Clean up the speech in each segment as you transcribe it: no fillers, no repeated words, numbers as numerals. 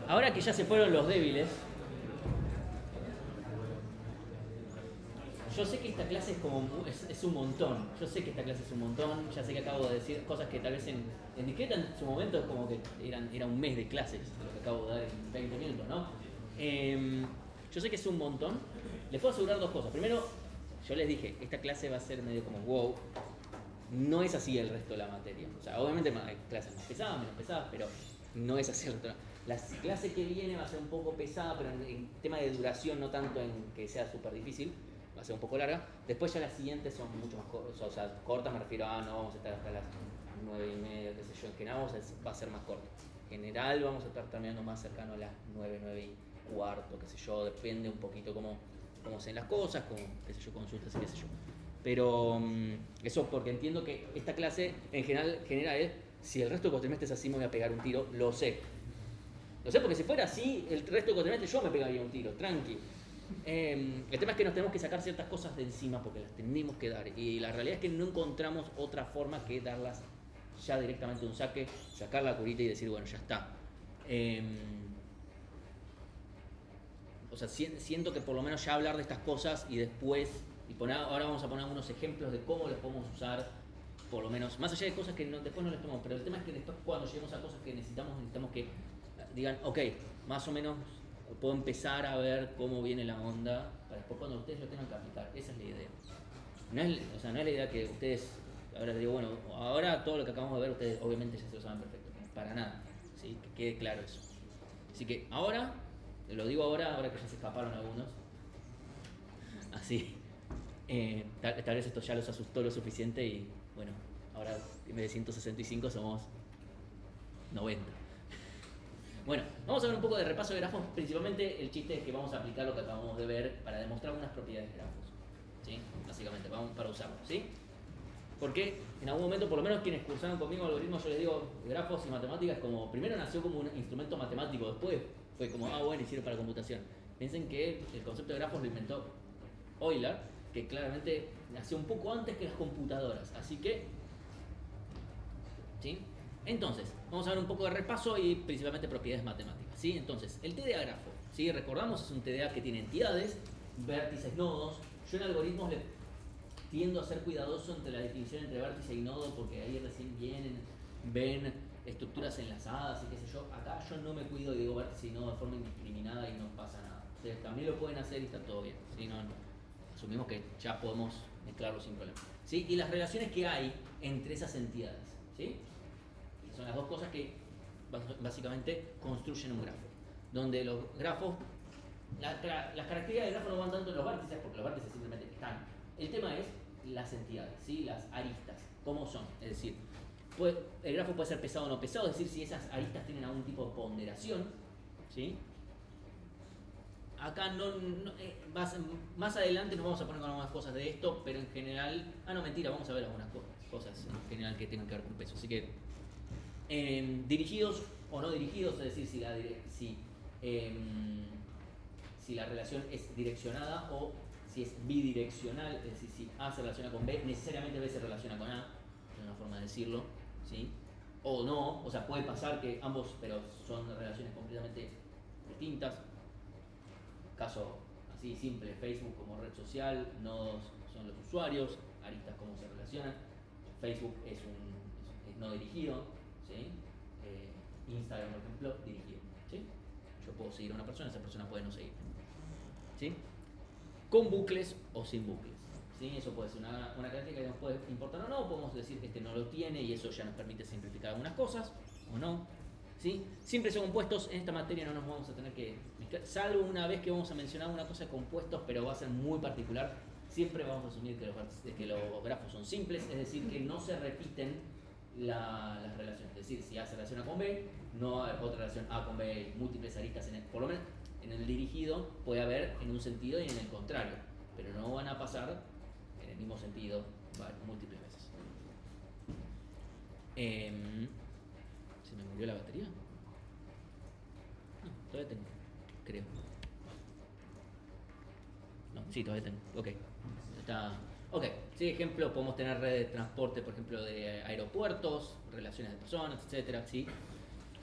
Ahora que ya se fueron los débiles, yo sé que esta clase es como es un montón. Yo sé que esta clase es un montón. Ya sé que acabo de decir cosas que tal vez en discreta en su momento es como que era un mes de clases lo que acabo de dar en 20 minutos, ¿no? Yo sé que es un montón. Les puedo asegurar dos cosas. Primero, yo les dije, esta clase va a ser medio como wow. No es así el resto de la materia. O sea, obviamente hay clases más pesadas, menos pesadas, pero no es así el resto. La clase que viene va a ser un poco pesada, pero en tema de duración, no tanto en que sea súper difícil. Va a ser un poco larga. Después ya las siguientes son mucho más cortas. O sea, cortas me refiero a no vamos a estar hasta las 9:30, qué sé yo. En general va a ser más corta. En general vamos a estar terminando más cercano a las 9:15, qué sé yo. Depende un poquito cómo sean las cosas, como, qué sé yo, consultas y qué sé yo. Pero eso porque entiendo que esta clase en general es, si el resto del cuatrimestre es así me voy a pegar un tiro, lo sé. Lo sé porque si fuera así, el resto del cuatrimestre yo me pegaría un tiro, tranqui. El tema es que nos tenemos que sacar ciertas cosas de encima porque las tenemos que dar. Y la realidad es que no encontramos otra forma que darlas ya directamente de un saque, sacar la curita y decir, bueno, ya está. O sea, siento que por lo menos ya hablar de estas cosas y después, ahora vamos a poner algunos ejemplos de cómo los podemos usar, por lo menos, más allá de cosas que después no les tomamos, pero el tema es que después cuando lleguemos a cosas que necesitamos que digan, ok, más o menos puedo empezar a ver cómo viene la onda, para después cuando ustedes lo tengan que aplicar. Esa es la idea. No es la idea que ustedes, ahora les digo, bueno, ahora todo lo que acabamos de ver ustedes obviamente ya se lo saben perfecto, para nada, ¿sí? Que quede claro eso. Así que ahora, lo digo ahora que ya se escaparon algunos, así, tal vez esto ya los asustó lo suficiente y bueno, ahora en vez de 165 somos 90. Bueno, vamos a ver un poco de repaso de grafos. Principalmente el chiste es que vamos a aplicar lo que acabamos de ver para demostrar unas propiedades de grafos, ¿sí? Básicamente, vamos para usarlo, ¿sí? Porque en algún momento, por lo menos quienes cursaron conmigo algoritmos, yo les digo, grafos y matemáticas, como primero nació como un instrumento matemático, después fue como, bueno, hicieron para computación. Piensen que el concepto de grafos lo inventó Euler, que claramente nació un poco antes que las computadoras, así que, ¿sí? Entonces, vamos a ver un poco de repaso y principalmente propiedades matemáticas, ¿sí? Entonces, el TDA grafo, ¿sí? Recordamos, es un TDA que tiene entidades, vértices, nodos. Yo en algoritmos tiendo a ser cuidadoso entre la definición entre vértice y nodo porque ahí recién ven estructuras enlazadas y qué sé yo. Acá yo no me cuido y digo vértice y nodo de forma indiscriminada y no pasa nada. Ustedes también lo pueden hacer y está todo bien, ¿sí? No, asumimos que ya podemos mezclarlo sin problema, ¿sí? Y las relaciones que hay entre esas entidades, ¿sí? Son las dos cosas que básicamente construyen un grafo. Donde los grafos, las características del grafo no van tanto en los vértices, porque los vértices simplemente están. El tema es las entidades, ¿sí? Las aristas, cómo son. Es decir, el grafo puede ser pesado o no pesado, es decir, si esas aristas tienen algún tipo de ponderación, ¿sí? Acá más adelante nos vamos a poner con algunas cosas de esto, pero en general, no mentira, vamos a ver algunas cosas en general que tengan que ver con peso. Así que dirigidos o no dirigidos, es decir, si la relación es direccionada o si es bidireccional, es decir, si A se relaciona con B, necesariamente B se relaciona con A, es una forma de decirlo, ¿sí? O no, o sea, puede pasar que ambos, pero son relaciones completamente distintas. Caso así simple, Facebook como red social, nodos son los usuarios, aristas cómo se relacionan. Facebook es no dirigido, ¿sí? Instagram, por ejemplo, dirigido, ¿sí? Yo puedo seguir a una persona, esa persona puede no seguir, ¿sí? Con bucles o sin bucles, ¿sí? Eso puede ser una característica que nos puede importar o no. Podemos decir que este no lo tiene y eso ya nos permite simplificar algunas cosas o no, ¿sí? Simples o compuestos, en esta materia no nos vamos a tener que mezclar, salvo una vez que vamos a mencionar una cosa de compuestos, pero va a ser muy particular. Siempre vamos a asumir que los grafos son simples, es decir, que no se repiten las relaciones. Es decir, si A se relaciona con B, no hay otra relación A con B, múltiples aristas, por lo menos en el dirigido puede haber en un sentido y en el contrario, pero no van a pasar en el mismo sentido múltiples veces. ¿Se me murió la batería? No, todavía tengo, creo. No, sí, todavía tengo. Ok. Está. Ok, sí, ejemplo, podemos tener redes de transporte, por ejemplo, de aeropuertos, relaciones de personas, etcétera, ¿sí?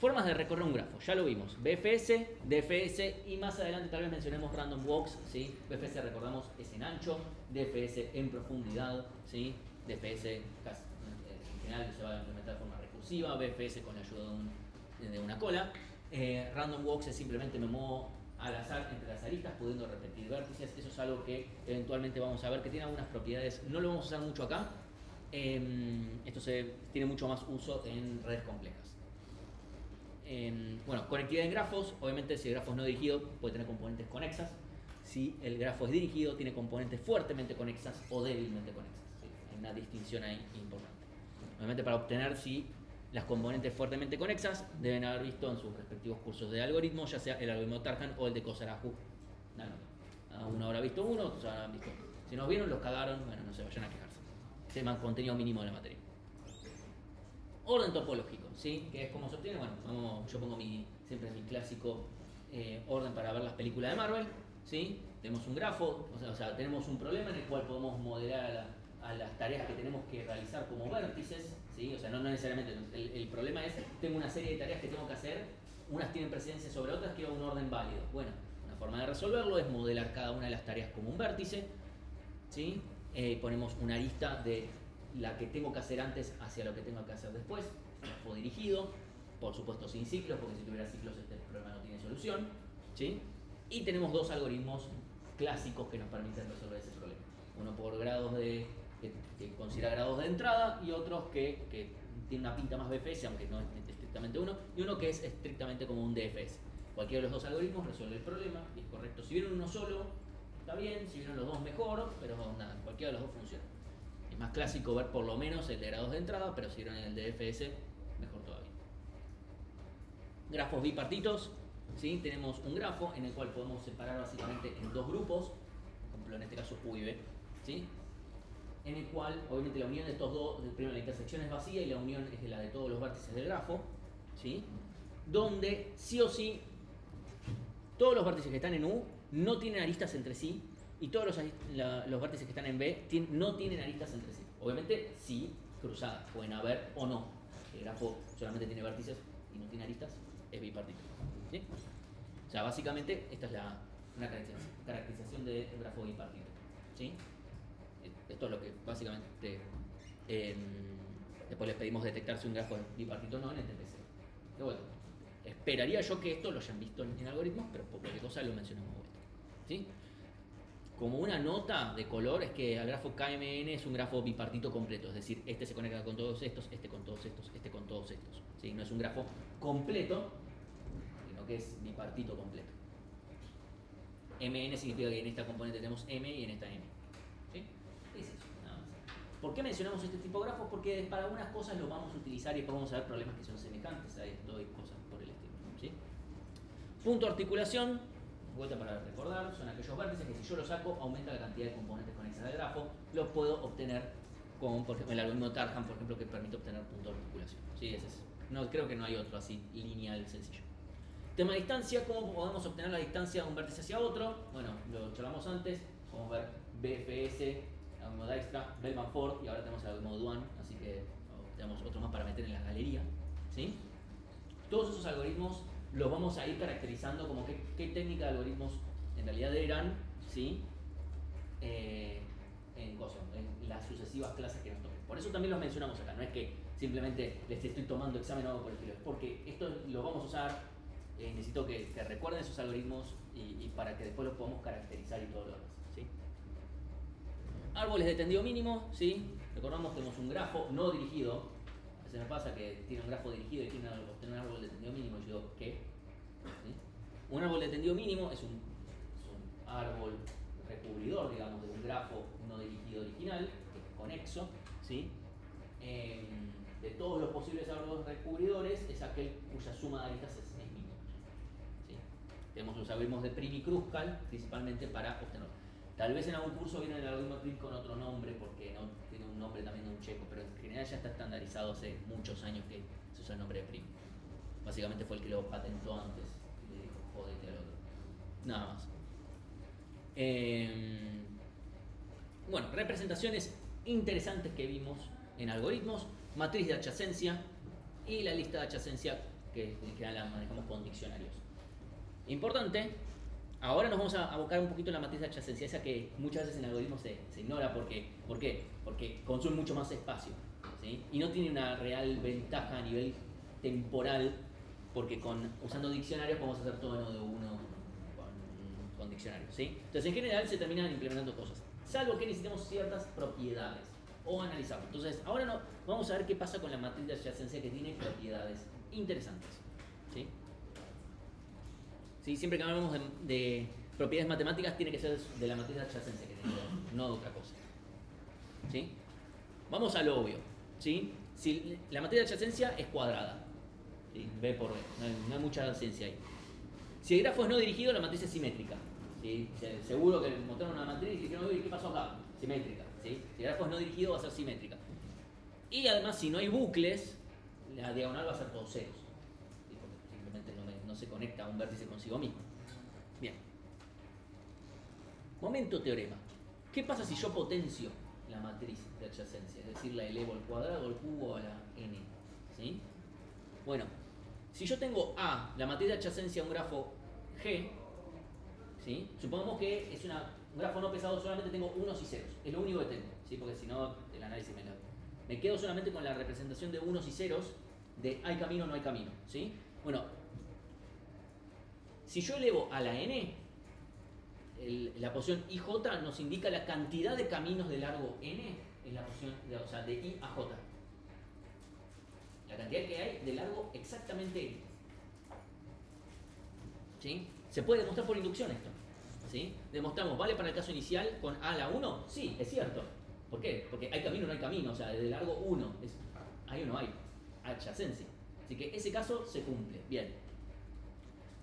Formas de recorrer un grafo, ya lo vimos. BFS, DFS y más adelante tal vez mencionemos Random Walks, ¿sí? BFS recordamos es en ancho, DFS en profundidad, ¿sí? DFS en general se va a implementar de forma recursiva, BFS con la ayuda de una cola. Random Walks es simplemente me muevo al azar entre las aristas pudiendo repetir vértices. Eso es algo que eventualmente vamos a ver que tiene algunas propiedades, no lo vamos a usar mucho acá. Esto tiene mucho más uso en redes complejas. Bueno, conectividad en grafos, obviamente si el grafo es no dirigido puede tener componentes conexas. Si el grafo es dirigido tiene componentes fuertemente conexas o débilmente conexas, ¿sí? Hay una distinción ahí importante. Obviamente para obtener si las componentes fuertemente conexas deben haber visto en sus respectivos cursos de algoritmos, ya sea el algoritmo Tarjan o el de Kozarahu. Uno habrá visto uno, otros habrán visto. Si nos vieron, los cagaron, bueno, no se vayan a quejarse. Tema contenido mínimo de la materia. Orden topológico, ¿sí? Que es como se obtiene. Bueno, yo pongo siempre mi clásico orden para ver las películas de Marvel, ¿sí? Tenemos un grafo, o sea, tenemos un problema en el cual podemos modelar a las tareas que tenemos que realizar como vértices, ¿sí? O sea, no necesariamente. El problema es, tengo una serie de tareas que tengo que hacer, unas tienen precedencia sobre otras, quiero un orden válido. Bueno, una forma de resolverlo es modelar cada una de las tareas como un vértice, ¿sí? Ponemos una lista de la que tengo que hacer antes hacia lo que tengo que hacer después, grafo dirigido, por supuesto sin ciclos, porque si tuviera ciclos este problema no tiene solución, ¿sí? Y tenemos dos algoritmos clásicos que nos permiten resolver ese problema. Uno por grados que considera grados de entrada y otros que tiene una pinta más BFS, aunque no es estrictamente uno, y uno que es estrictamente como un DFS. Cualquiera de los dos algoritmos resuelve el problema y es correcto. Si vieron uno solo, está bien, si vieron los dos mejor, pero nada, cualquiera de los dos funciona. Es más clásico ver por lo menos el de grados de entrada, pero si vieron el de DFS, mejor todavía. Grafos bipartitos, ¿sí? Tenemos un grafo en el cual podemos separar básicamente en dos grupos, por ejemplo en este caso U y B, ¿sí? En el cual obviamente la unión de estos dos, primero la intersección es vacía y la unión es la de todos los vértices del grafo, ¿sí? Donde sí o sí todos los vértices que están en U no tienen aristas entre sí y todos los vértices que están en B no tienen aristas entre sí. Obviamente sí, cruzadas, pueden haber o no. El grafo solamente tiene vértices y no tiene aristas, es bipartito, ¿sí? O sea, básicamente esta es una caracterización de grafo bipartito, ¿sí? Esto es lo que básicamente después les pedimos detectar si un grafo es bipartito o no en el TPC. De vuelta, esperaría yo que esto lo hayan visto en algoritmos, pero por cualquier cosa lo mencionamos de vuelta, ¿sí? Como una nota de color es que el grafo KMN es un grafo bipartito completo, es decir, este se conecta con todos estos, este con todos estos, este con todos estos, ¿sí? No es un grafo completo, sino que es bipartito completo. MN significa que en esta componente tenemos M y en esta M, ¿sí? Es eso, nada más. ¿Por qué mencionamos este tipo de grafos? Porque para algunas cosas lo vamos a utilizar y después vamos a ver problemas que son semejantes a esto y cosas por el estilo, ¿sí? Punto de articulación, vuelta para recordar, son aquellos vértices que si yo los saco aumenta la cantidad de componentes conexas del grafo. Los puedo obtener con, por ejemplo, el algoritmo Tarjan, por ejemplo, que permite obtener punto de articulación. Sí, ese es. No, creo que no hay otro así lineal sencillo. Tema de distancia, ¿cómo podemos obtener la distancia de un vértice hacia otro? Bueno, lo charlamos antes, podemos ver BFS, algoritmo Dijkstra, Bellman-Ford y ahora tenemos el algoritmo Duan, así que tenemos otro más para meter en la galería, ¿sí? Todos esos algoritmos los vamos a ir caracterizando como qué técnica de algoritmos en realidad eran, ¿sí? En las sucesivas clases que nos toquen. Por eso también los mencionamos acá, no es que simplemente les estoy tomando examen o algo por el estilo, es porque esto lo vamos a usar, necesito que recuerden esos algoritmos y para que después los podamos caracterizar y todo lo demás, ¿sí? Árboles de tendido mínimo, ¿sí? Recordamos que tenemos un grafo no dirigido. A veces me pasa que tiene un grafo dirigido y tiene un árbol de tendido mínimo y yo digo, ¿qué? ¿Sí? Un árbol de tendido mínimo es un árbol recubridor, digamos, de un grafo no dirigido original, que es conexo, ¿sí? De todos los posibles árboles recubridores es aquel cuya suma de aristas es mínima, ¿sí? Tenemos los algoritmos de Prim y Kruskal principalmente para obtener. Tal vez en algún curso viene el algoritmo Prim con otro nombre porque no tiene un nombre también de un checo, pero en general ya está estandarizado hace muchos años que se usa el nombre de Prim. Básicamente fue el que lo patentó antes y le dijo jodete al otro. Nada más. Bueno, representaciones interesantes que vimos en algoritmos, matriz de adyacencia y la lista de adyacencia que en general la manejamos con diccionarios. Importante, ahora nos vamos a abocar un poquito en la matriz adyacencia, esa que muchas veces en algoritmos se ignora. ¿Por qué? Porque consume mucho más espacio, ¿sí? Y no tiene una real ventaja a nivel temporal, porque usando diccionarios podemos hacer todo en O1 con diccionarios, ¿sí? Entonces en general se terminan implementando cosas, salvo que necesitemos ciertas propiedades o analizarlo. Entonces ahora vamos a ver qué pasa con la matriz de adyacencia, que tiene propiedades interesantes, ¿sí? ¿Sí? Siempre que hablamos de propiedades matemáticas tiene que ser de la matriz de adyacencia que tiene que ver, no de otra cosa, ¿sí? Vamos a lo obvio, ¿sí? Si la matriz de adyacencia es cuadrada, ¿sí? B por B, no hay mucha ciencia ahí. Si el grafo es no dirigido, la matriz es simétrica, ¿sí? Seguro que mostraron una matriz y dijeron, ¿qué pasó acá? Simétrica, ¿sí? Si el grafo es no dirigido, va a ser simétrica. Y además, si no hay bucles, la diagonal va a ser todos ceros, ¿sí? Porque simplemente no se conecta un vértice consigo mismo. Bien. Momento teorema. ¿Qué pasa si yo potencio la matriz de adyacencia? Es decir, la elevo al cuadrado, al cubo, a la n, ¿sí? Bueno, si yo tengo A, la matriz de adyacencia, un grafo G, ¿sí? Supongamos que es un grafo no pesado, solamente tengo unos y ceros, es lo único que tengo, ¿sí? Porque si no, el análisis me quedo solamente con la representación de unos y ceros, de hay camino o no hay camino, ¿sí? Bueno, si yo elevo a la n, la posición IJ nos indica la cantidad de caminos de largo n en la posición, o sea, de I a J. La cantidad que hay de largo exactamente n. ¿Sí? Se puede demostrar por inducción esto, ¿sí? Demostramos, ¿vale para el caso inicial con A a la 1? Sí, es cierto. ¿Por qué? Porque hay camino o no hay camino, o sea, de largo 1. ¿Hay o no hay? Adyacencia. Así que ese caso se cumple. Bien.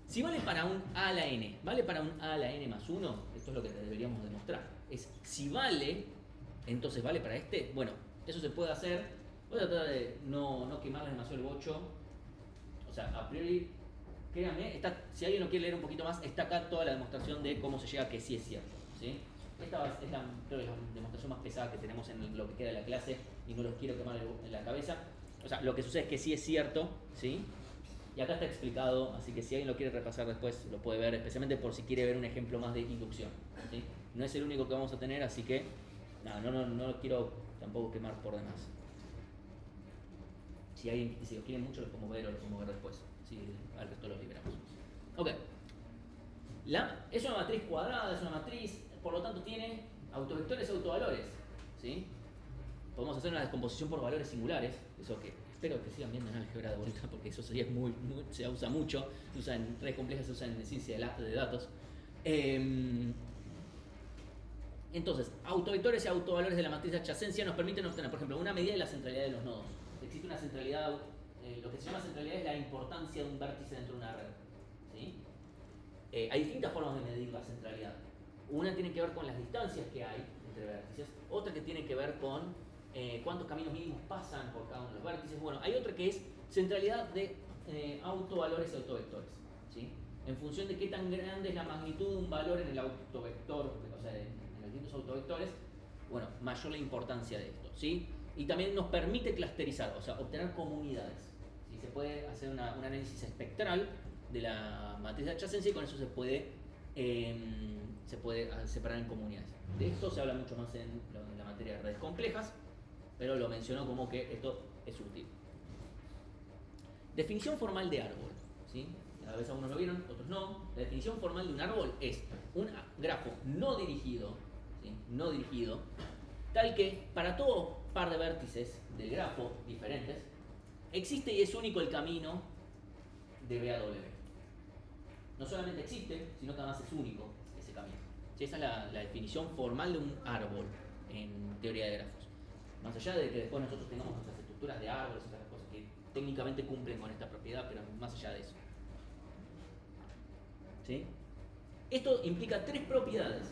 Si vale para un A a la n, ¿vale para un A a la n más 1? Esto es lo que deberíamos demostrar. Es si vale, entonces vale para este. Bueno, eso se puede hacer. Voy a tratar de no quemarles demasiado el bocho. O sea, a priori, créanme, si alguien lo quiere leer un poquito más, está acá toda la demostración de cómo se llega a que sí es cierto, ¿sí? Esta es creo que la demostración más pesada que tenemos en lo que queda de la clase y no los quiero quemar en la cabeza. O sea, lo que sucede es que sí es cierto, ¿sí? Y acá está explicado, así que si alguien lo quiere repasar después, lo puede ver, especialmente por si quiere ver un ejemplo más de inducción, ¿sí? No es el único que vamos a tener, así que no lo quiero tampoco quemar por demás. Si lo quieren mucho, lo podemos ver o lo podemos ver después. Si al resto los liberamos. Ok. Es una matriz cuadrada, es una matriz, por lo tanto tiene autovectores y autovalores, ¿sí? Podemos hacer una descomposición por valores singulares, eso que espero que sigan viendo en álgebra de vuelta, porque eso sería se usa mucho, se usa en redes complejas, se usa en ciencia de datos. Entonces, autovectores y autovalores de la matriz de adyacencia nos permiten obtener, por ejemplo, una medida de la centralidad de los nodos. Existe una centralidad, lo que se llama centralidad es la importancia de un vértice dentro de una red, ¿sí? Hay distintas formas de medir la centralidad. Una tiene que ver con las distancias que hay entre vértices, otra que tiene que ver con cuántos caminos mínimos pasan por cada uno de los vértices. Bueno, hay otra que es centralidad de autovalores y autovectores, ¿sí? En función de qué tan grande es la magnitud de un valor en el autovector, o sea, en los distintos autovectores, bueno, mayor la importancia de esto, ¿sí? Y también nos permite clusterizar, o sea, obtener comunidades, ¿sí? Se puede hacer un análisis espectral de la matriz de adyacencia y con eso se puede separar en comunidades. De esto se habla mucho más en la materia de redes complejas, pero lo menciono como que esto es útil. Definición formal de árbol, ¿sí? A veces algunos lo vieron, otros no. La definición formal de un árbol es un grafo no dirigido, ¿sí? No dirigido, tal que para todo par de vértices del grafo diferentes, existe y es único el camino de B a W. No solamente existe, sino que además es único ese camino. ¿Sí? Esa es la definición formal de un árbol en teoría de grafos. Más allá de que después nosotros tengamos nuestras estructuras de árboles y otras cosas que técnicamente cumplen con esta propiedad, pero más allá de eso. ¿Sí? Esto implica tres propiedades.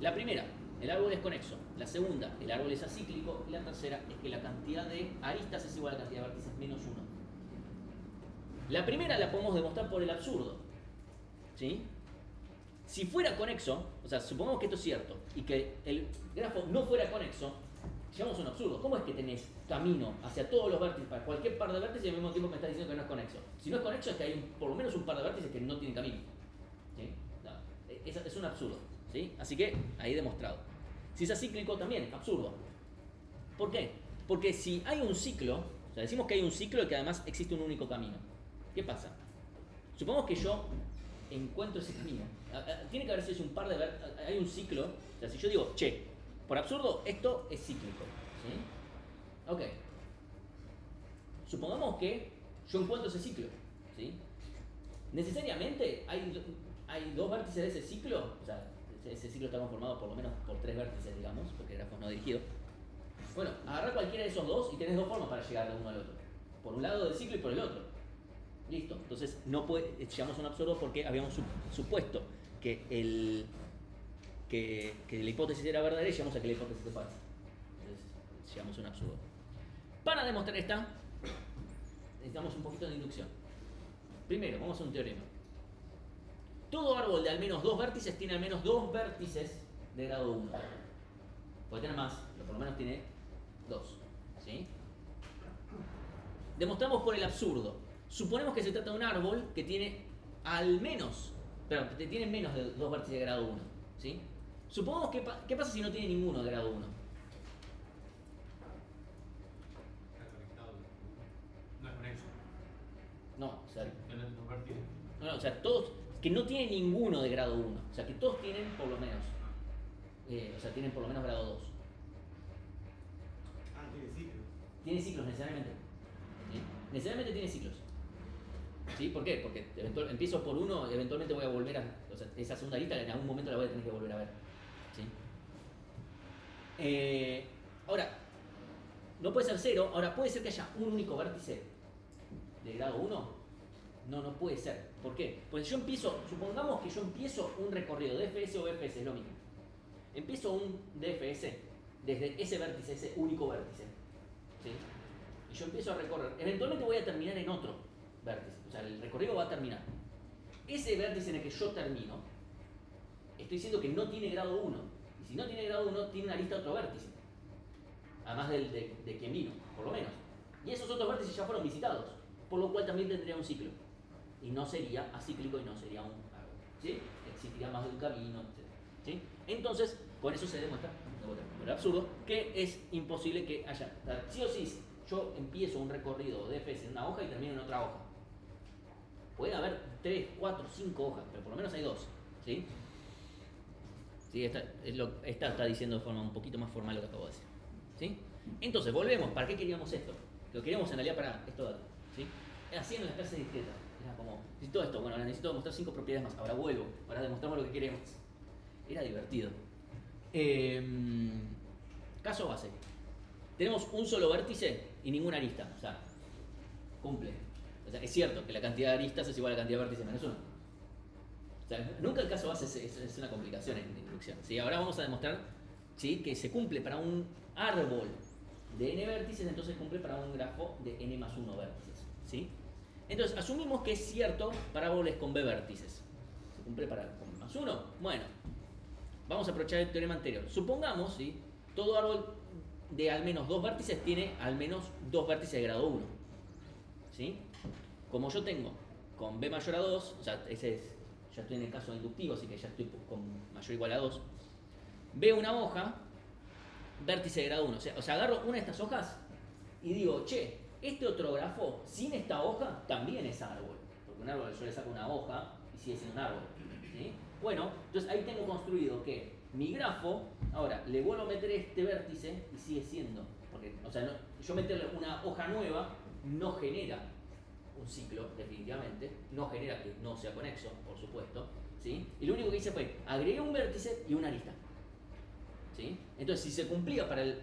La primera, el árbol es conexo. La segunda, el árbol es acíclico. Y la tercera es que la cantidad de aristas es igual a la cantidad de vértices menos 1. La primera la podemos demostrar por el absurdo, ¿sí? Si fuera conexo, o sea, supongamos que esto es cierto y que el grafo no fuera conexo, llamamos un absurdo. ¿Cómo es que tenés camino hacia todos los vértices, para cualquier par de vértices y al mismo tiempo me estás diciendo que no es conexo? Si no es conexo es que hay por lo menos un par de vértices que no tienen camino. ¿Sí? No, es un absurdo. ¿Sí? Así que ahí demostrado. Si es acíclico también, absurdo. ¿Por qué? Porque si hay un ciclo, o sea, decimos que hay un ciclo y que además existe un único camino. ¿Qué pasa? Supongamos que yo encuentro ese camino. Tiene que haber sido un par de vértices. Hay un ciclo. O sea, si yo digo, che, por absurdo, esto es cíclico. ¿Sí? Ok. Supongamos que yo encuentro ese ciclo. ¿Sí? Necesariamente hay dos vértices de ese ciclo. O sea, ese ciclo está conformado por lo menos por tres vértices, digamos, porque el grafo no dirigido. Bueno, agarrar cualquiera de esos dos y tenés dos formas para llegar de uno al otro. Por un lado del ciclo y por el otro. Listo. Entonces no llamamos un absurdo porque habíamos supuesto que la hipótesis era verdadera y llegamos a que la hipótesis es falsa. Entonces llamamos un absurdo. Para demostrar esta, necesitamos un poquito de inducción. Primero, vamos a un teorema. Todo árbol de al menos dos vértices tiene al menos dos vértices de grado 1. Puede tener más, pero por lo menos tiene dos. ¿Sí? Demostramos por el absurdo. Suponemos que se trata de un árbol que tiene al menos, perdón, que tiene menos de dos vértices de grado 1. ¿Sí? Supongamos que, ¿qué pasa si no tiene ninguno de grado 1? Está conectado. No es conexo. No, o sea, Tienen dos vértices. no, o sea, todos, que no tiene ninguno de grado 1. O sea, que todos tienen por lo menos. O sea, tienen por lo menos grado 2. Ah, tiene ciclos. Tiene ciclos necesariamente. ¿Sí? Necesariamente tiene ciclos. ¿Sí? ¿Por qué? Porque empiezo por uno y eventualmente voy a volver a... O sea, esa segunda lista en algún momento la voy a tener que volver a ver. ¿Sí? Ahora, no puede ser 0. Ahora, ¿puede ser que haya un único vértice de grado 1? No puede ser. ¿Por qué? Pues yo empiezo, supongamos que yo empiezo un recorrido DFS o BFS, es lo mismo. Empiezo un DFS desde ese vértice, ese único vértice. ¿Sí? Y yo empiezo a recorrer. Eventualmente voy a terminar en otro vértice. O sea, el recorrido va a terminar. Ese vértice en el que yo termino, estoy diciendo que no tiene grado 1. Y si no tiene grado 1, tiene una lista de otro vértice. Además de quien vino, por lo menos. Y esos otros vértices ya fueron visitados. Por lo cual también tendría un ciclo. Y no sería acíclico y no sería un árbol. ¿Sí? Existiría más de un camino, etc. ¿Sí? Entonces, con eso se demuestra, por absurdo, que es imposible que haya. Sí o sí, yo empiezo un recorrido de DFS en una hoja y termino en otra hoja. Puede haber 3, 4, 5 hojas, pero por lo menos hay 2. ¿Sí? Sí, esta está diciendo de forma un poquito más formal lo que acabo de decir. ¿Sí? Entonces, volvemos. ¿Para qué queríamos esto? Lo queríamos en realidad para esto de acá. ¿Sí? Así en las clases discretas. Era como, necesito esto, bueno, ahora necesito demostrar 5 propiedades más. Ahora vuelvo para demostrarme lo que queremos. Era divertido. Caso base. Tenemos un solo vértice y ninguna arista. O sea, cumple. O sea, es cierto que la cantidad de aristas es igual a la cantidad de vértices menos 1. O sea, nunca el caso base es una complicación en inducción. ¿Sí? Ahora vamos a demostrar, ¿sí?, que se cumple para un árbol de n vértices, entonces cumple para un grafo de n más 1 vértices. ¿Sí? Entonces, asumimos que es cierto para árboles con b vértices. ¿Se cumple para con más 1? Bueno, vamos a aprovechar el teorema anterior. Supongamos, ¿sí?, todo árbol de al menos 2 vértices tiene al menos 2 vértices de grado 1. ¿Sí? Como yo tengo con b mayor a 2, o sea, ya estoy en el caso inductivo, así que ya estoy con mayor o igual a 2. Veo una hoja, vértice de grado 1. O sea, agarro una de estas hojas y digo, che, este otro grafo sin esta hoja también es árbol. Porque un árbol yo le saco una hoja y sigue siendo un árbol. ¿Sí? Bueno, entonces ahí tengo construido que mi grafo, ahora le vuelvo a meter este vértice y sigue siendo. Porque, o sea, yo meterle una hoja nueva no genera un ciclo, definitivamente. No genera que no sea conexo, por supuesto. ¿Sí? Y lo único que hice fue agregué un vértice y una arista. ¿Sí? Entonces, si se cumplía para el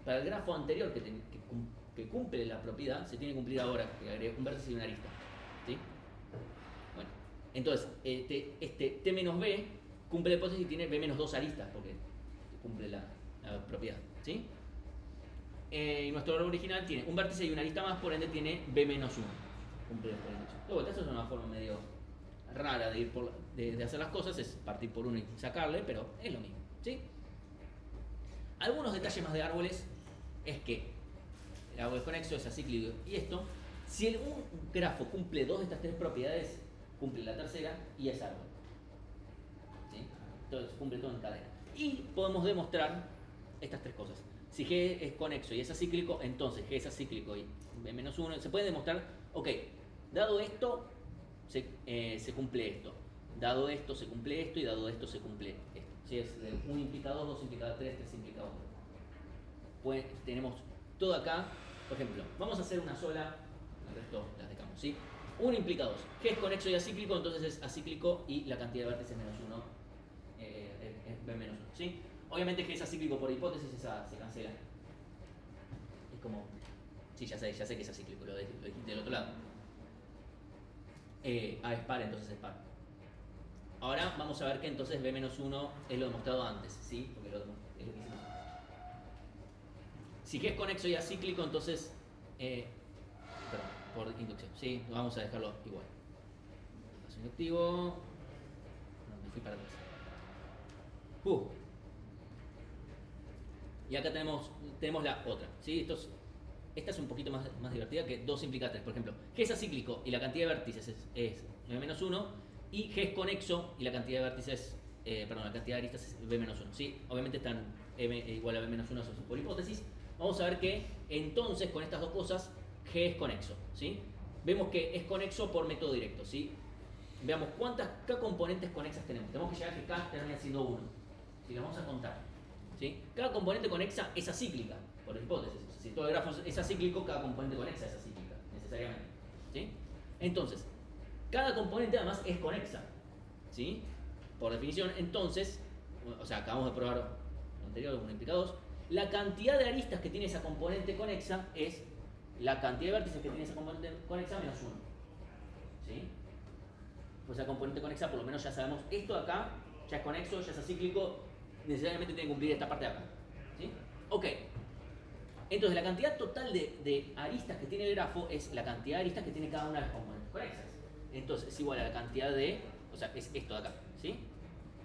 grafo anterior que cumple la propiedad, se tiene que cumplir ahora, que agregue un vértice y una arista. ¿Sí? Bueno, entonces, este T menos B cumple la hipótesis y tiene B menos 2 aristas, porque cumple la propiedad. ¿Sí? Y nuestro árbol original tiene un vértice y una arista más, por ende tiene B menos 1. Cumple la hipótesis. Luego, esta es una forma medio rara de hacer las cosas, es partir por uno y sacarle, pero es lo mismo. ¿Sí? Algunos detalles más de árboles es que el árbol es conexo, es acíclico y esto, si un grafo cumple dos de estas tres propiedades, cumple la tercera y es árbol. ¿Sí? Entonces cumple todo en cadena. Y podemos demostrar estas tres cosas. Si G es conexo y es acíclico, entonces G es acíclico y B-1. Se puede demostrar, ok, dado esto, se cumple esto. Dado esto, se cumple esto. Y dado esto, se cumple esto. Si es 1 implica 2, 2 implica 3, 3 implica 1. Pues tenemos todo acá. Por ejemplo, vamos a hacer una sola, el resto las dejamos, ¿sí? 1 implica 2. G es conexo y acíclico, entonces es acíclico y la cantidad de vértices es menos 1. Es B menos 1, ¿sí? Obviamente G es acíclico por hipótesis, esa se cancela. Es como... Sí, ya sé que es acíclico, lo dijiste del otro lado. A es par, entonces es par. Ahora vamos a ver que entonces B menos 1 es lo demostrado antes, ¿sí? Porque es lo que hicimos. Si G es conexo y acíclico, entonces... perdón, por inducción, ¿sí? Vamos a dejarlo igual. Paso inductivo... No, me fui para atrás. Y acá tenemos la otra, ¿sí? Esta es un poquito más divertida, que 2 implica 3. Por ejemplo, G es acíclico y la cantidad de vértices es B-1 y G es conexo y la cantidad de vértices, la cantidad de aristas es B-1, ¿sí? Obviamente están M igual a B-1, eso es por hipótesis. Vamos a ver que entonces con estas dos cosas G es conexo, ¿sí? Vemos que es conexo por método directo, ¿sí? Veamos cuántas K componentes conexas tenemos. Tenemos que llegar a que K termina siendo 1. Si lo vamos a contar, ¿sí? Cada componente conexa es acíclica, por hipótesis. Si todo el grafo es acíclico, cada componente conexa es acíclica, necesariamente, ¿sí? Entonces, cada componente además es conexa, ¿sí? Por definición, entonces, o sea, acabamos de probar lo anterior, 1 implica 2. La cantidad de aristas que tiene esa componente conexa es la cantidad de vértices que tiene esa componente conexa menos 1, ¿sí? Pues esa componente conexa, por lo menos ya sabemos, esto de acá ya es conexo, ya es acíclico, necesariamente tiene que cumplir esta parte de acá, ¿sí? Ok. Entonces, la cantidad total de aristas que tiene el grafo es la cantidad de aristas que tiene cada una de las componentes conexas. Entonces, es igual a la cantidad de... O sea, es esto de acá, ¿sí?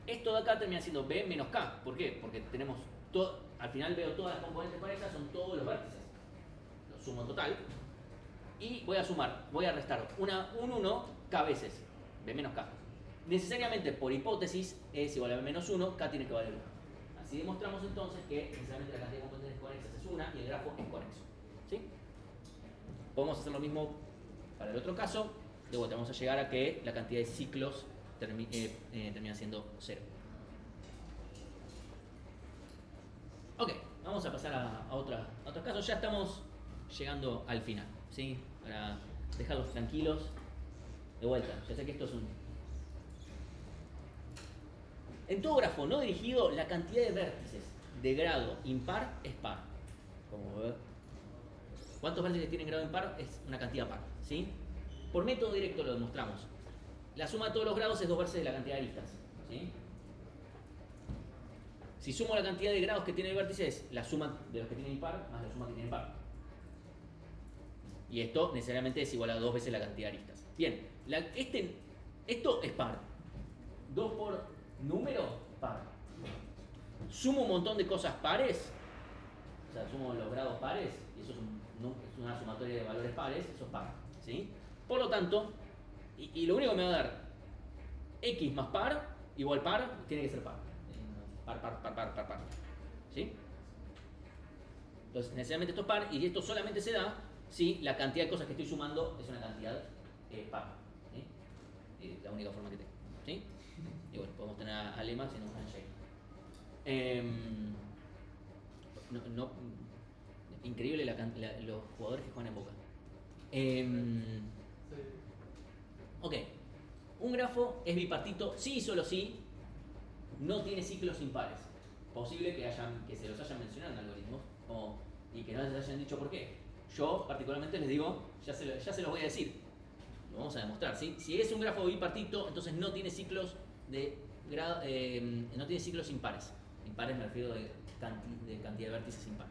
Esto de acá termina siendo B menos K. ¿Por qué? Porque tenemos... al final veo todas las componentes conexas, son todos los vértices. Lo sumo total. Y voy a sumar, voy a restar un 1 K veces. B menos K. Necesariamente, por hipótesis, es igual a B menos 1, K tiene que valer 1. Así demostramos entonces que necesariamente la cantidad de componentes conexas es 1 y el grafo es conexo, ¿sí? Podemos hacer lo mismo para el otro caso. De vuelta vamos a llegar a que la cantidad de ciclos termina siendo 0. Ok, vamos a pasar a otros casos. Ya estamos llegando al final, ¿sí? Para dejarlos tranquilos. De vuelta, ya sé que esto es En todo grafo no dirigido, la cantidad de vértices de grado impar es par. Como ver. ¿Cuántos vértices tienen grado impar? Es una cantidad par, ¿sí? Por método directo lo demostramos. La suma de todos los grados es 2 veces de la cantidad de aristas, ¿sí? Si sumo la cantidad de grados que tiene el vértice es la suma de los que tienen impar más la suma que tienen par. Y esto necesariamente es igual a 2 veces la cantidad de aristas. Bien, esto es par. 2 por número, par. Sumo un montón de cosas pares, o sea, sumo los grados pares, y eso es una sumatoria de valores pares, eso es par, ¿sí? Por lo tanto, y lo único que me va a dar x más par igual par, tiene que ser par. Par, ¿sí? Entonces, necesariamente esto es par, y esto solamente se da si la cantidad de cosas que estoy sumando es una cantidad par, ¿sí? La única forma que tengo, ¿sí? Y bueno, podemos tener a Lema haciendo un handshake. Increíble los jugadores que juegan en Boca. Ok, un grafo es bipartito, sí y solo sí, no tiene ciclos impares. Posible que se los hayan mencionado en algoritmos y que no les hayan dicho por qué. Yo particularmente les digo, ya se los voy a decir, lo vamos a demostrar, ¿sí? Si es un grafo bipartito, entonces no tiene ciclos no tiene ciclos impares. Impares me refiero de cantidad de vértices impar.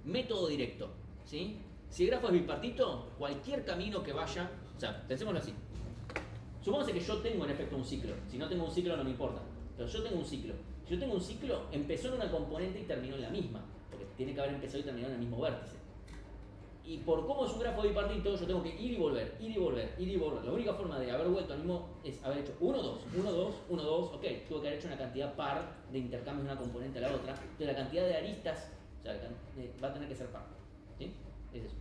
Método directo, ¿sí? Si el grafo es bipartito, cualquier camino que vaya, o sea, pensémoslo así. Supóngase que yo tengo en efecto un ciclo. Si no tengo un ciclo no me importa. Pero yo tengo un ciclo. Si yo tengo un ciclo, empezó en una componente y terminó en la misma. Porque tiene que haber empezado y terminado en el mismo vértice. Y por cómo es un grafo bipartito, yo tengo que ir y volver, ir y volver, ir y volver. La única forma de haber vuelto al mismo es haber hecho 1, 2, 1, 2, 1, 2, ok. Tuve que haber hecho una cantidad par de intercambios de una componente a la otra. Entonces la cantidad de aristas, o sea, va a tener que ser par. ¿Sí? Es eso.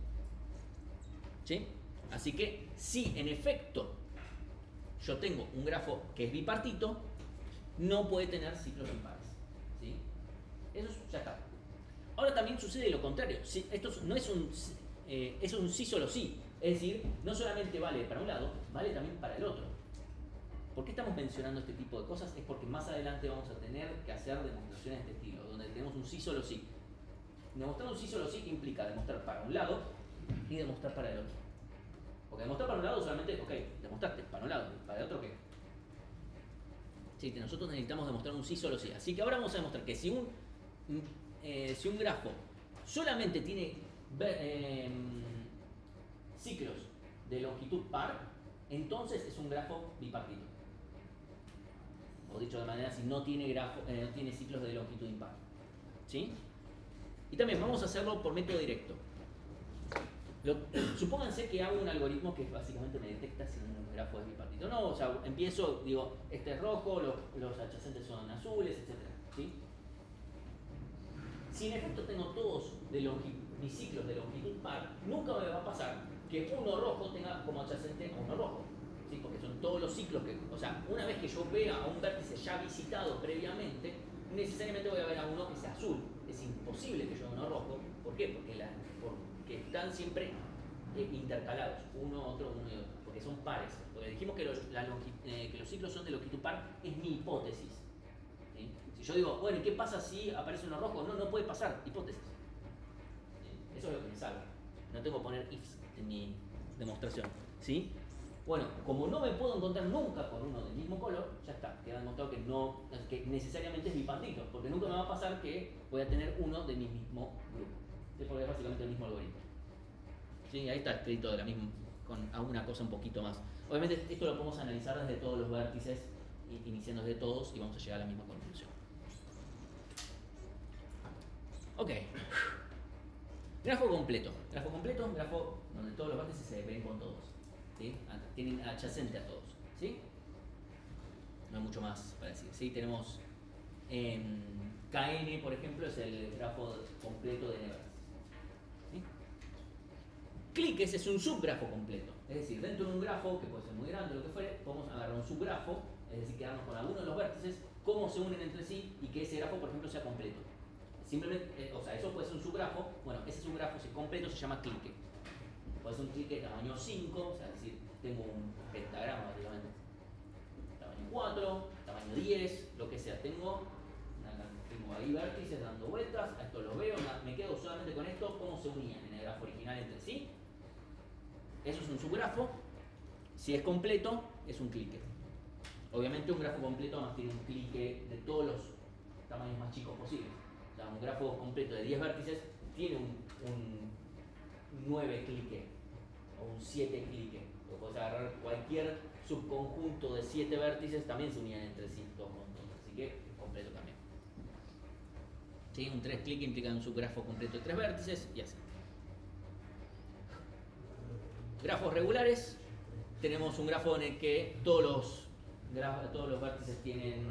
¿Sí? Así que, si en efecto yo tengo un grafo que es bipartito, no puede tener ciclos impares. ¿Sí? Eso ya está. Ahora también sucede lo contrario. Esto no es es un sí solo sí. Es decir, no solamente vale para un lado, vale también para el otro. ¿Por qué estamos mencionando este tipo de cosas? Es porque más adelante vamos a tener que hacer demostraciones de este estilo, donde tenemos un sí solo sí. Demostrar un sí solo sí implica demostrar para un lado y demostrar para el otro. Porque demostrar para un lado solamente, ok, demostraste para un lado, para el otro qué. Sí, nosotros necesitamos demostrar un sí solo sí. Así que ahora vamos a demostrar que si un grafo solamente tiene ciclos de longitud par, entonces es un grafo bipartito. O dicho de manera, si no tiene, no tiene ciclos de longitud impar. ¿Sí? Y también vamos a hacerlo por método directo. Supónganse que hago un algoritmo que básicamente me detecta si un grafo es bipartito. No, o sea, empiezo, digo, este es rojo, los adyacentes son azules, etc. ¿Sí? Si en efecto tengo todos mis ciclos de longitud par, nunca me va a pasar que uno rojo tenga como adyacente a uno rojo. ¿Sí? Porque son todos los ciclos que... O sea, una vez que yo vea a un vértice ya visitado previamente, necesariamente voy a ver a uno que sea azul. Es imposible que yo vea uno rojo. ¿Por qué? Porque están siempre intercalados, uno, otro, uno y otro. Porque son pares. Porque dijimos que los ciclos son de longitud par, es mi hipótesis. ¿Sí? Si yo digo, bueno, ¿y qué pasa si aparece uno rojo? No, no puede pasar, hipótesis. ¿Sí? Eso es lo que me salva. No tengo que poner ifs en mi demostración. ¿Sí? Bueno, como no me puedo encontrar nunca con uno del mismo color, ya está, queda demostrado que necesariamente es bipartito, porque nunca me va a pasar que voy a tener uno de mi mismo grupo. ¿Sí? Porque es básicamente el mismo algoritmo. ¿Sí? Ahí está escrito de la misma, con alguna cosa un poquito más. Obviamente esto lo podemos analizar desde todos los vértices, iniciando desde todos, y vamos a llegar a la misma conclusión. Ok. Grafo completo. Grafo completo es un grafo donde todos los vértices se ven con todos. ¿Sí? Tienen adyacente a todos. ¿Sí? No hay mucho más para decir. ¿Sí? Tenemos KN, por ejemplo, es el grafo completo de Nevers. ¿Sí? Cliques es un subgrafo completo. Es decir, dentro de un grafo, que puede ser muy grande o lo que fuere, podemos agarrar un subgrafo, es decir, quedarnos con alguno de los vértices, cómo se unen entre sí y que ese grafo, por ejemplo, sea completo. Simplemente, o sea, eso puede ser un subgrafo. Bueno, ese subgrafo, si es completo, se llama clique. Puede ser un clique de tamaño 5, o sea, es decir, tengo un pentagrama básicamente. Tamaño 4, tamaño 10, lo que sea. Tengo ahí vértices dando vueltas, a esto lo veo, me quedo solamente con esto, cómo se unían en el grafo original entre sí. Eso es un subgrafo. Si es completo, es un clique. Obviamente un grafo completo además tiene un clique de todos los tamaños más chicos posibles. O sea, un grafo completo de 10 vértices tiene un 9 clique o un 7 clique. O puedes agarrar cualquier subconjunto de 7 vértices, también se unían entre sí todos juntos. Así que completo también. ¿Sí? Un 3 clique implica un subgrafo completo de 3 vértices y así. Grafos regulares. Tenemos un grafo en el que todos los vértices tienen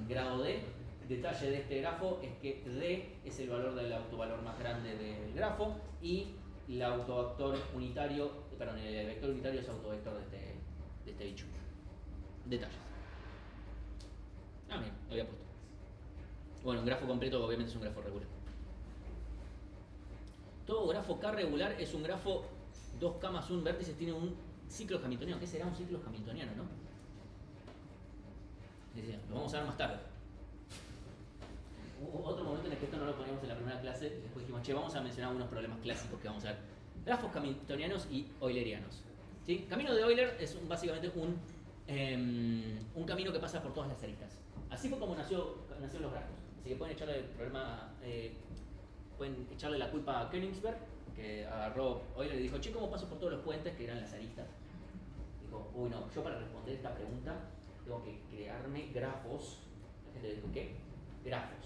grado D. Detalle de este grafo es que D es el valor del autovalor más grande del grafo y el autovector unitario, perdón, el vector unitario es autovector de este bicho. Detalles. Bien, lo había puesto. Bueno, un grafo completo obviamente es un grafo regular. Todo grafo K regular es un grafo 2K más 1 vértices, tiene un ciclo hamiltoniano. ¿Qué será un ciclo hamiltoniano, no? Lo vamos a ver más tarde. Hubo otro momento en el que esto no lo poníamos en la primera clase, después dijimos, che, vamos a mencionar algunos problemas clásicos que vamos a ver. Grafos hamiltonianos y eulerianos. ¿Sí? Camino de Euler es básicamente un camino que pasa por todas las aristas. Así fue como nacieron los grafos. Así que pueden echarle el problema, pueden echarle la culpa a Königsberg, que agarró Euler y dijo, che, ¿cómo paso por todos los puentes que eran las aristas? Dijo, uy, no, yo para responder esta pregunta tengo que crearme grafos. La gente dijo, ¿qué? Grafos.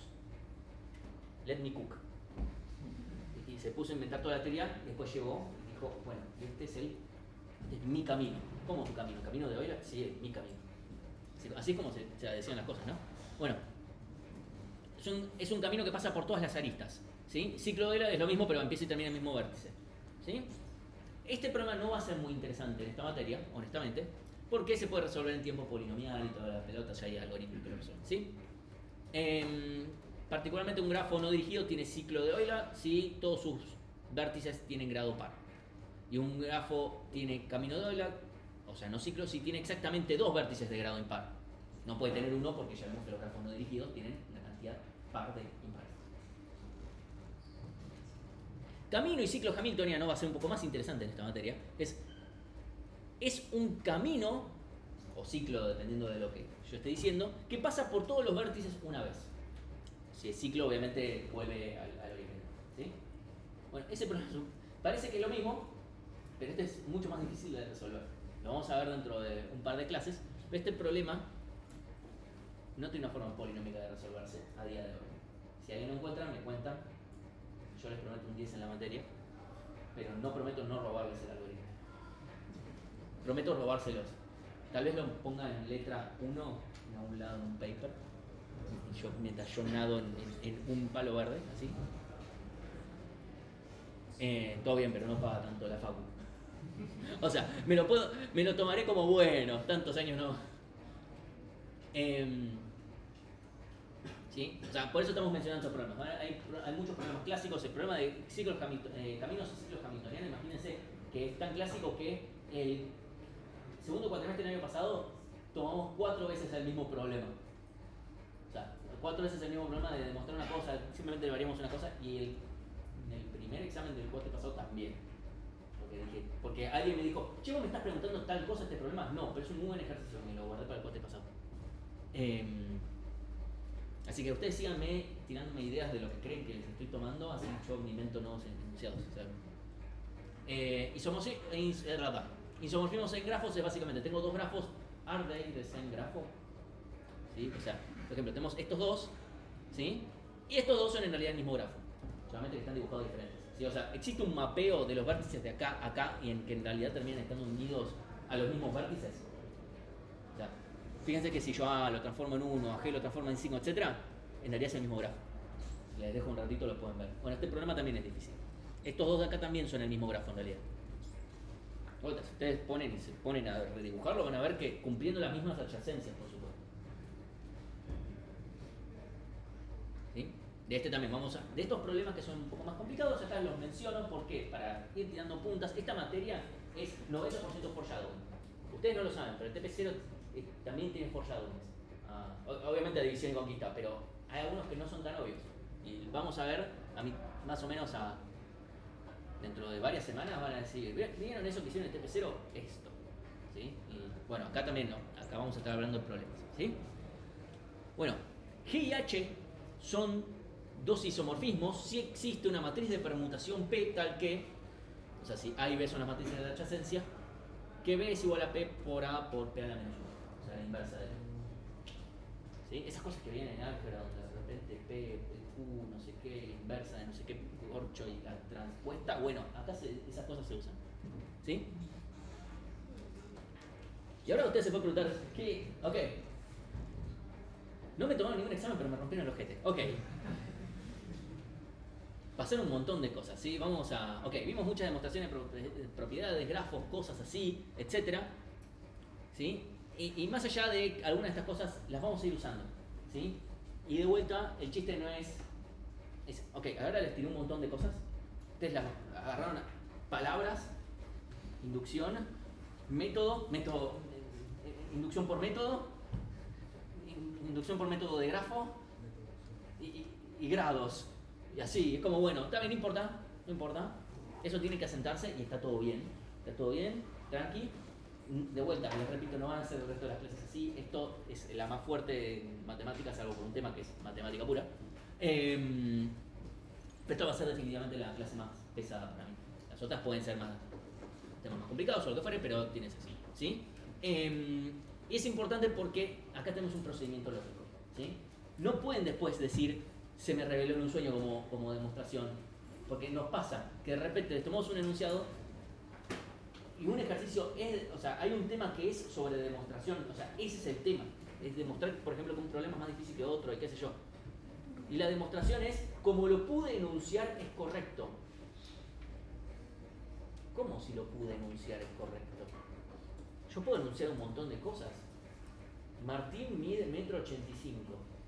Let me cook. y se puso a inventar toda la teoría, y después llegó y dijo, bueno, este es mi camino. ¿Cómo tu camino? ¿El camino de Euler? Sí, es mi camino. Así es como se decían las cosas, ¿no? Bueno, es un camino que pasa por todas las aristas, ¿sí? Ciclo de Euler es lo mismo, pero empieza y termina en el mismo vértice, ¿sí? Este problema no va a ser muy interesante en esta materia, honestamente, porque se puede resolver en tiempo polinomial y toda la pelota, ya hay algoritmos que lo resuelven, ¿sí? Particularmente un grafo no dirigido tiene ciclo de Euler si todos sus vértices tienen grado par. Y un grafo tiene camino de Euler, o sea, no ciclo, si tiene exactamente dos vértices de grado impar. No puede tener uno porque ya vemos que los grafos no dirigidos tienen una cantidad par de impares. Camino y ciclo hamiltoniano va a ser un poco más interesante en esta materia. Es un camino, o ciclo dependiendo de lo que yo esté diciendo, que pasa por todos los vértices una vez. Si es ciclo, obviamente vuelve al origen, ¿sí? Bueno, ese problema parece que es lo mismo, pero este es mucho más difícil de resolver. Lo vamos a ver dentro de un par de clases, pero este problema no tiene una forma polinómica de resolverse a día de hoy. Si alguien lo encuentra, me cuentan. Yo les prometo un 10 en la materia, pero no prometo no robarles el algoritmo. Prometo robárselos. Tal vez lo ponga en letra 1 a un lado en un paper, mientras yo nado en un palo verde, así. Todo bien, pero no paga tanto la facu. O sea, me lo tomaré como bueno, tantos años no. ¿Sí? O sea, por eso estamos mencionando estos problemas. Hay muchos problemas clásicos. El problema de caminos y ciclos hamiltonianos, imagínense que es tan clásico que el segundo cuatrimestre del año pasado tomamos 4 veces el mismo problema. O sea, 4 veces el mismo problema de demostrar una cosa, simplemente variamos una cosa, y en el primer examen del cuatrimestre pasado también. Porque alguien me dijo, che, vos me estás preguntando tal cosa, este problema. No, pero es un muy buen ejercicio, me lo guardé para el cuatrimestre pasado. Así que ustedes síganme tirándome ideas de lo que creen que les estoy tomando, así yo me invento nuevos enunciados. O sea, isomorfismos en grafos es básicamente, tengo dos grafos, are they the same grafo? ¿Sí? O sea, por ejemplo, tenemos estos dos, ¿sí? Y estos dos son en realidad el mismo grafo, solamente que están dibujados diferentes. ¿Sí? O sea, existe un mapeo de los vértices de acá a acá y que en realidad terminan estando unidos a los mismos vértices. O sea, fíjense que si yo A lo transformo en 1, a G lo transformo en 5, etc., en realidad es el mismo grafo. Les dejo un ratito, lo pueden ver. Bueno, este problema también es difícil. Estos dos de acá también son el mismo grafo en realidad. Si ustedes se ponen a redibujarlo, van a ver que cumpliendo las mismas adyacencias, por supuesto. ¿Sí? De este también de estos problemas que son un poco más complicados, acá los menciono porque para ir tirando puntas, esta materia es 90% foreshadowing. Ustedes no lo saben, pero el TP0 también tiene foreshadowing. Obviamente a división y conquista, pero hay algunos que no son tan obvios. Y vamos a ver, más o menos dentro de varias semanas van a decir, ¿vieron eso que hicieron en el TP0? Esto. ¿Sí? Y bueno, acá también no, acá vamos a estar hablando de problemas. ¿Sí? Bueno, G y H son dos isomorfismos si existe una matriz de permutación P tal que, o sea, si A y B son las matrices de adyacencia, que B es igual a P por A por P a la menos 1, o sea, la inversa de P. ¿Sí? Esas cosas que vienen en álgebra, donde de repente P, Q, no sé qué, inversa de no sé qué, corcho y la transpuesta, bueno, acá esas cosas se usan. ¿Sí? Y ahora ustedes se pueden preguntar, ¿qué? Ok. No me tomaron ningún examen, pero me rompieron el ojete. Ok. Pasaron un montón de cosas, ¿sí? Vimos muchas demostraciones de propiedades, grafos, cosas así, etc. ¿Sí? Y más allá de algunas de estas cosas, las vamos a ir usando, ¿sí? Y de vuelta, el chiste no es ok, ahora les tiré un montón de cosas. Ustedes las agarraron palabras, inducción, método, inducción por método de grafo y grados. Y así, es como, bueno, está bien, no importa. Eso tiene que asentarse y está todo bien, tranqui. De vuelta, les repito, no van a ser el resto de las clases así. Esto es la más fuerte en matemáticas, salvo por un tema que es matemática pura. Pero esta va a ser definitivamente la clase más pesada para mí. Las otras pueden ser temas más complicados o lo que fuere, pero tienes así, ¿sí? Y es importante porque acá tenemos un procedimiento lógico, ¿sí? No pueden después decir, se me reveló en un sueño como demostración, Porque nos pasa que de repente les tomamos un enunciado y un ejercicio es, o sea, hay un tema que es sobre demostración, o sea, ese es el tema. Es demostrar, por ejemplo, que un problema es más difícil que otro y qué sé yo. Y la demostración es, como lo pude enunciar, es correcto. ¿Cómo si lo pude enunciar es correcto? Yo puedo enunciar un montón de cosas. Martín mide 1,85 m.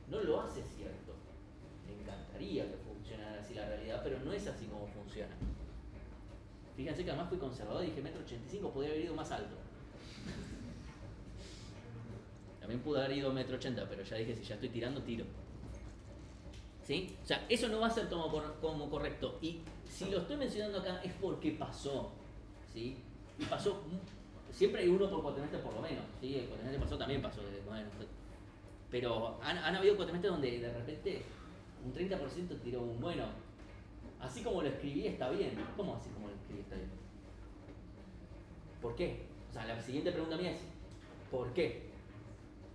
No lo hace cierto. Me encantaría que funcionara así la realidad, pero no es así como funciona. Fíjense que además fui conservador y dije 1,85 m, podría haber ido más alto. También pude haber ido 1,80 m, pero ya dije, si ya estoy tirando, tiro. ¿Sí? O sea, eso no va a ser como correcto. Y si lo estoy mencionando acá es porque pasó. ¿Sí? Y pasó. Siempre hay uno por cuatrimestre por lo menos. ¿Sí? El cuatrimestre pasó también pasó. Bueno, pero han habido cuatrimestres donde de repente un 30% tiró un bueno. Así como lo escribí está bien. ¿Cómo así como lo escribí está bien? ¿Por qué? O sea, la siguiente pregunta mía es ¿por qué?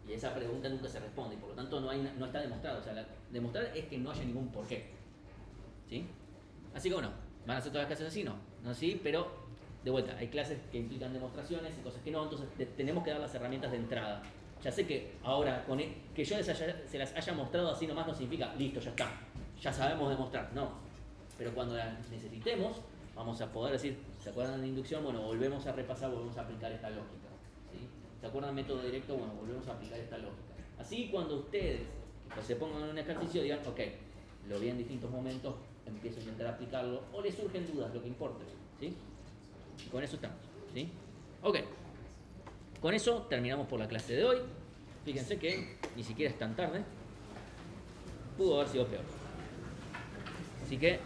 Y esa pregunta nunca se responde y por lo tanto no está demostrado. O sea, demostrar es que no haya ningún porqué. ¿Sí? Así que bueno, ¿van a ser todas las clases así? No, no así, pero de vuelta, hay clases que implican demostraciones y cosas que no, entonces tenemos que dar las herramientas de entrada. Ya sé que ahora, que yo se las haya mostrado así nomás no significa, listo, ya está, ya sabemos demostrar, no. Pero cuando las necesitemos, vamos a poder decir, ¿se acuerdan de inducción? Bueno, volvemos a repasar, volvemos a aplicar esta lógica. ¿Sí? ¿Se acuerdan del método directo? Bueno, volvemos a aplicar esta lógica. Así cuando ustedes se pongan en un ejercicio, digan, ok, lo vi en distintos momentos, empiezo a intentar aplicarlo, o les surgen dudas, lo que importe. ¿Sí? Y con eso estamos. ¿Sí? Ok. Con eso terminamos por la clase de hoy. Fíjense que ni siquiera es tan tarde. Pudo haber sido peor. Así que